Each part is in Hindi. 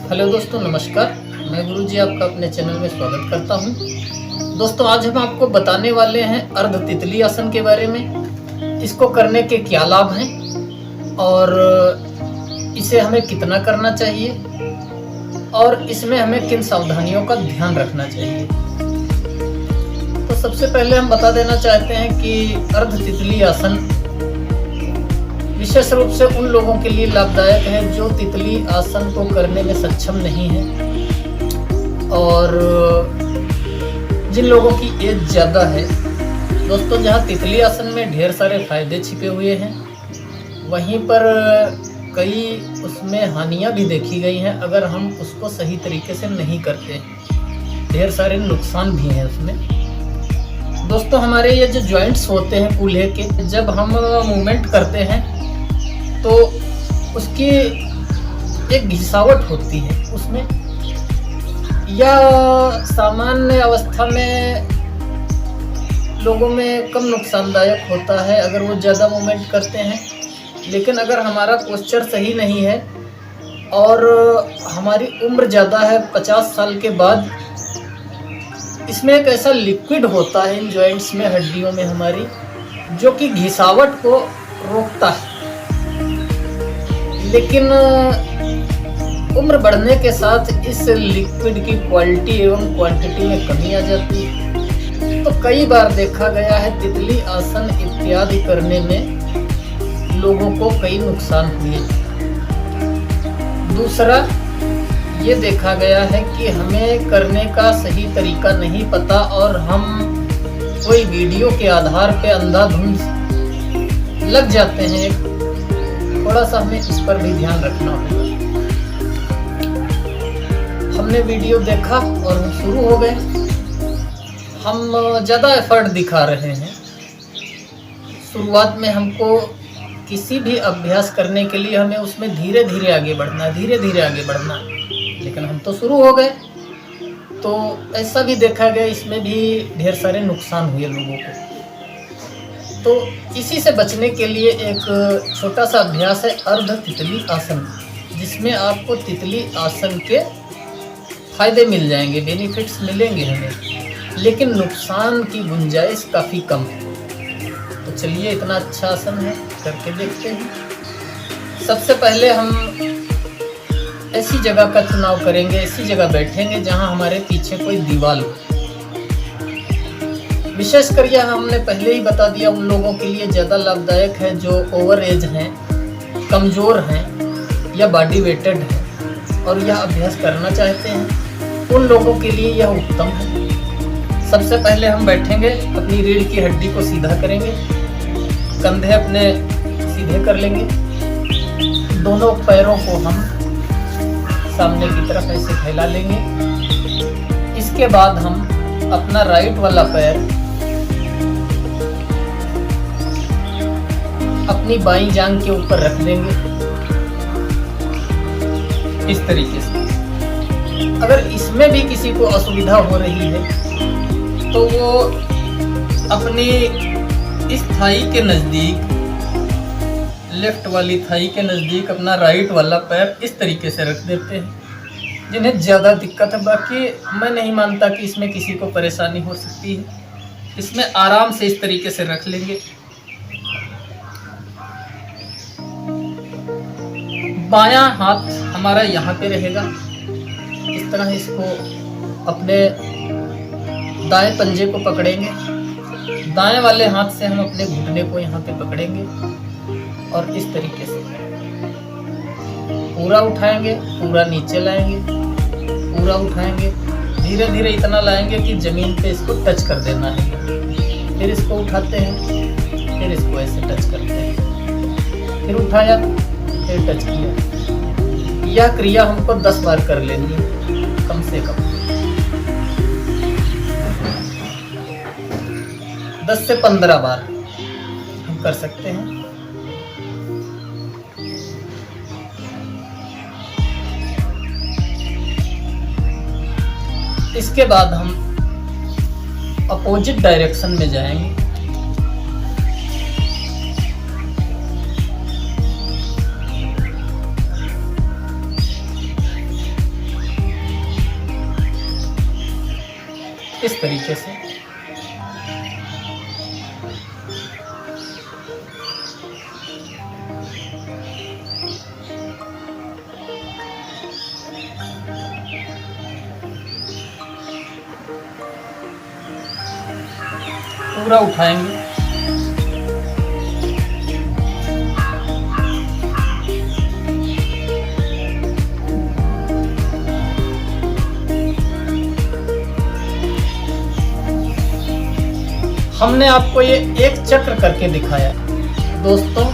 हेलो दोस्तों, नमस्कार। मैं गुरुजी आपका अपने चैनल में स्वागत करता हूं। दोस्तों, आज हम आपको बताने वाले हैं अर्ध तितली आसन के बारे में। इसको करने के क्या लाभ हैं और इसे हमें कितना करना चाहिए और इसमें हमें किन सावधानियों का ध्यान रखना चाहिए। तो सबसे पहले हम बता देना चाहते हैं कि अर्ध तितली आसन विशेष रूप से उन लोगों के लिए लाभदायक है जो तितली आसन को करने में सक्षम नहीं है और जिन लोगों की एज ज़्यादा है। दोस्तों, जहाँ तितली आसन में ढेर सारे फायदे छिपे हुए हैं, वहीं पर कई उसमें हानियाँ भी देखी गई हैं अगर हम उसको सही तरीके से नहीं करते। ढेर सारे नुकसान भी हैं उसमें। दोस्तों, हमारे ये जो जॉइंट्स होते हैं कूल्हे के, जब हम मूवमेंट करते हैं तो उसकी एक घिसावट होती है उसमें, या सामान्य अवस्था में लोगों में कम नुकसानदायक होता है अगर वो ज़्यादा मूवमेंट करते हैं। लेकिन अगर हमारा पोस्चर सही नहीं है और हमारी उम्र ज़्यादा है, 50 साल के बाद, इसमें एक ऐसा लिक्विड होता है इन जॉइंट्स में, हड्डियों में हमारी, जो कि घिसावट को रोकता है। लेकिन उम्र बढ़ने के साथ इस लिक्विड की क्वालिटी एवं क्वांटिटी में कमी आ जाती है। तो कई बार देखा गया है तितली आसन इत्यादि करने में लोगों को कई नुकसान हुए। दूसरा, ये देखा गया है कि हमें करने का सही तरीका नहीं पता और हम कोई वीडियो के आधार पे अंधाधुंध लग जाते हैं। थोड़ा सा हमें इस पर भी ध्यान रखना होगा। हमने वीडियो देखा और हम शुरू हो गए। हम ज़्यादा एफर्ट दिखा रहे हैं। शुरुआत में हमको किसी भी अभ्यास करने के लिए हमें उसमें धीरे धीरे आगे बढ़ना है, धीरे धीरे आगे बढ़ना है। लेकिन हम तो शुरू हो गए, तो ऐसा भी देखा गया, इसमें भी ढेर सारे नुकसान हुए लोगों को। तो इसी से बचने के लिए एक छोटा सा अभ्यास है अर्ध तितली आसन, जिसमें आपको तितली आसन के फायदे मिल जाएंगे, बेनिफिट्स मिलेंगे हमें, लेकिन नुकसान की गुंजाइश काफ़ी कम है। तो चलिए, इतना अच्छा आसन है, करके देखते हैं। सबसे पहले हम ऐसी जगह का चुनाव करेंगे, ऐसी जगह बैठेंगे जहां हमारे पीछे कोई दीवार हो। विशेषकर यह हमने पहले ही बता दिया, उन लोगों के लिए ज़्यादा लाभदायक है जो ओवर एज हैं, कमज़ोर हैं या बॉडी वेटेड हैं और यह अभ्यास करना चाहते हैं। उन लोगों के लिए यह उत्तम है। सबसे पहले हम बैठेंगे, अपनी रीढ़ की हड्डी को सीधा करेंगे, कंधे अपने सीधे कर लेंगे, दोनों पैरों को हम सामने की तरफ ऐसे फैला लेंगे। इसके बाद हम अपना राइट वाला पैर अपनी बाईं जांघ के ऊपर रख देंगे, इस तरीके से। अगर इसमें भी किसी को असुविधा हो रही है तो वो अपनी इस थाई के नज़दीक, लेफ्ट वाली थाई के नज़दीक अपना राइट वाला पैर इस तरीके से रख देते हैं, जिन्हें ज़्यादा दिक्कत है। बाकी मैं नहीं मानता कि इसमें किसी को परेशानी हो सकती है। इसमें आराम से इस तरीके से रख लेंगे। बायां हाथ हमारा यहाँ पे रहेगा, इस तरह इसको अपने दाएं पंजे को पकड़ेंगे। दाएं वाले हाथ से हम अपने घुटने को यहाँ पे पकड़ेंगे और इस तरीके से पूरा उठाएंगे, पूरा नीचे लाएंगे, पूरा उठाएंगे, धीरे धीरे इतना लाएंगे कि ज़मीन पे इसको टच कर देना है। फिर इसको उठाते हैं, फिर इसको ऐसे टच करते हैं, फिर उठाया, फिर टच किया। यह क्रिया हमको 10 बार कर लेनी है कम से कम। 10 से 15 बार हम कर सकते हैं। इसके बाद हम अपोजिट डायरेक्शन में जाएंगे। इस तरीके से। पूरा उठाएंगे। हमने आपको ये एक चक्र करके दिखाया। दोस्तों,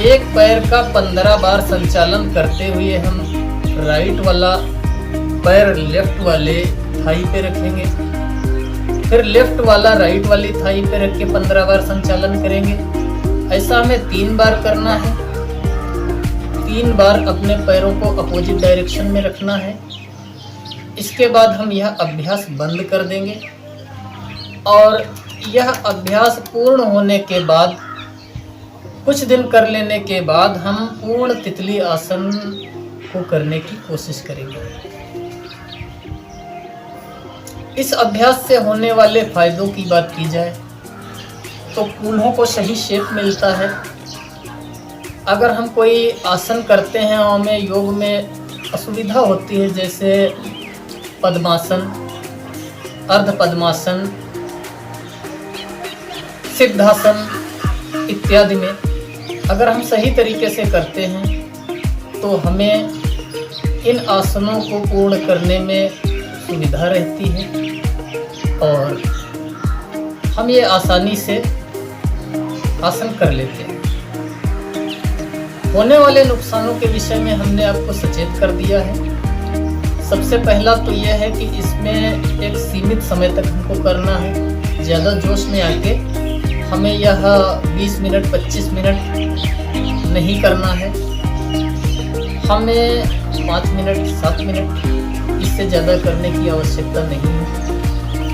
एक पैर का 15 बार संचालन करते हुए हम राइट वाला पैर लेफ्ट वाले थाई पे रखेंगे, फिर लेफ्ट वाला राइट वाली थाई पे रख के 15 बार संचालन करेंगे। ऐसा हमें 3 बार करना है। 3 बार अपने पैरों को अपोजिट डायरेक्शन में रखना है। इसके बाद हम यह अभ्यास बंद कर देंगे और यह अभ्यास पूर्ण होने के बाद, कुछ दिन कर लेने के बाद, हम पूर्ण तितली आसन को करने की कोशिश करेंगे। इस अभ्यास से होने वाले फायदों की बात की जाए तो कूल्हों को सही शेप मिलता है। अगर हम कोई आसन करते हैं और हमें योग में असुविधा होती है, जैसे पद्मासन, अर्ध पद्मासन, सिद्धासन इत्यादि में अगर हम सही तरीके से करते हैं तो हमें इन आसनों को पूर्ण करने में सुविधा रहती है और हम ये आसानी से आसन कर लेते हैं। होने वाले नुकसानों के विषय में हमने आपको सचेत कर दिया है। सबसे पहला तो यह है कि इसमें एक सीमित समय तक हमको करना है। ज़्यादा जोश में आके हमें यह 20 मिनट 25 मिनट नहीं करना है। हमें 5 मिनट 7 मिनट इससे ज़्यादा करने की आवश्यकता नहीं है।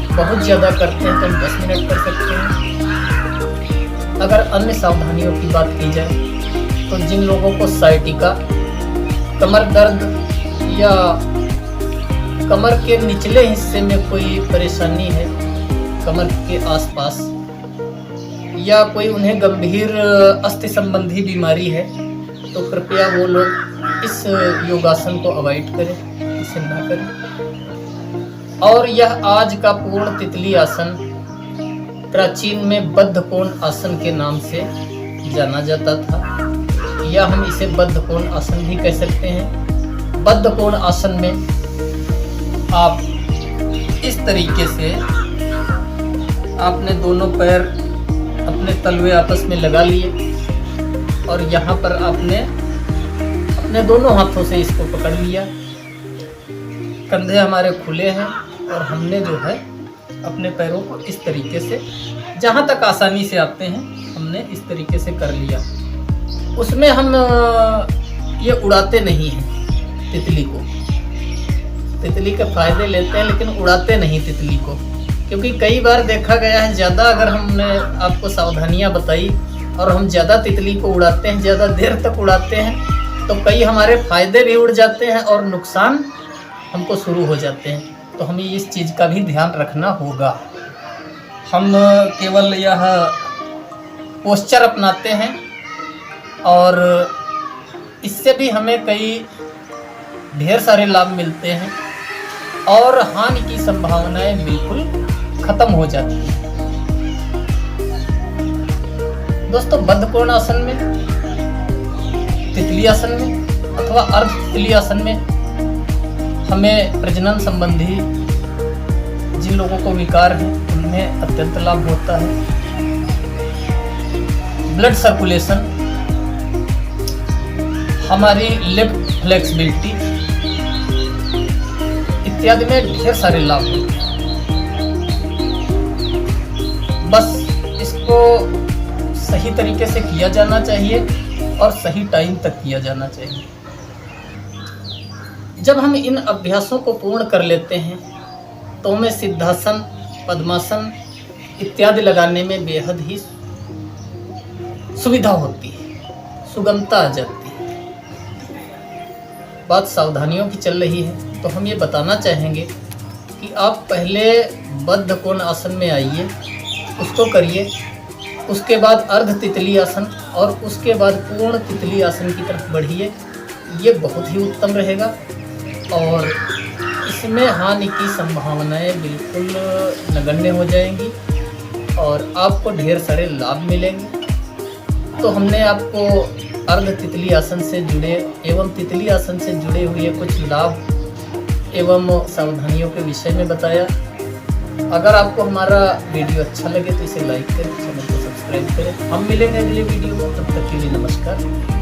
बहुत ज़्यादा करते हैं तो हम 10 मिनट कर सकते हैं। अगर अन्य सावधानियों की बात की जाए तो जिन लोगों को साइटिका, कमर दर्द या कमर के निचले हिस्से में कोई परेशानी है, कमर के आसपास, या कोई उन्हें गंभीर अस्थि संबंधी बीमारी है, तो कृपया वो लोग इस योगासन को अवॉइड करें, इसे ना करें। और यह आज का पूर्ण तितली आसन प्राचीन में बद्ध कोण आसन के नाम से जाना जाता था, या हम इसे बद्ध कोण आसन भी कह सकते हैं। बद्ध कोण आसन में आप इस तरीके से आपने दोनों पैर अपने तलवे आपस में लगा लिए और यहाँ पर आपने अपने दोनों हाथों से इसको पकड़ लिया। कंधे हमारे खुले हैं और हमने जो है अपने पैरों को इस तरीके से जहाँ तक आसानी से आते हैं हमने इस तरीके से कर लिया। उसमें हम ये उड़ाते नहीं हैं तितली को। तितली के फायदे लेते हैं लेकिन उड़ाते नहीं तितली को, क्योंकि कई बार देखा गया है ज़्यादा अगर हमने आपको सावधानियां बताई और हम ज़्यादा तितली को उड़ाते हैं, ज़्यादा देर तक उड़ाते हैं, तो कई हमारे फायदे भी उड़ जाते हैं और नुकसान हमको शुरू हो जाते हैं। तो हमें इस चीज़ का भी ध्यान रखना होगा। हम केवल यह पोस्चर अपनाते हैं और इससे भी हमें कई ढेर सारे लाभ मिलते हैं और हानि की संभावनाएं बिल्कुल खत्म हो जाती है। दोस्तों, बद्ध कोण आसन में, तितली आसन में अथवा अर्ध तितली आसन में हमें प्रजनन संबंधी जिन लोगों को विकार है उनमें अत्यंत लाभ होता है। ब्लड सर्कुलेशन, हमारी लिप फ्लेक्सिबिलिटी इत्यादि में ढेर सारे लाभ होते हैं। बस इसको सही तरीके से किया जाना चाहिए और सही टाइम तक किया जाना चाहिए। जब हम इन अभ्यासों को पूर्ण कर लेते हैं तो हमें सिद्धासन, पद्मासन इत्यादि लगाने में बेहद ही सुविधा होती है, सुगमता आ जाती है। बात सावधानियों की चल रही है तो हम ये बताना चाहेंगे कि आप पहले बद्ध कोण आसन में आइए, उसको करिए, उसके बाद अर्ध तितली आसन और उसके बाद पूर्ण तितली आसन की तरफ बढ़िए। ये बहुत ही उत्तम रहेगा और इसमें हानि की संभावनाएं बिल्कुल नगण्य हो जाएंगी और आपको ढेर सारे लाभ मिलेंगे। तो हमने आपको अर्ध तितली आसन से जुड़े एवं तितली आसन से जुड़े हुए कुछ लाभ एवं सावधानियों के विषय में बताया। अगर आपको हमारा वीडियो अच्छा लगे तो इसे लाइक करें, चैनल को सब्सक्राइब करें। हम मिलेंगे अगले वीडियो में, तब तक के लिए नमस्कार।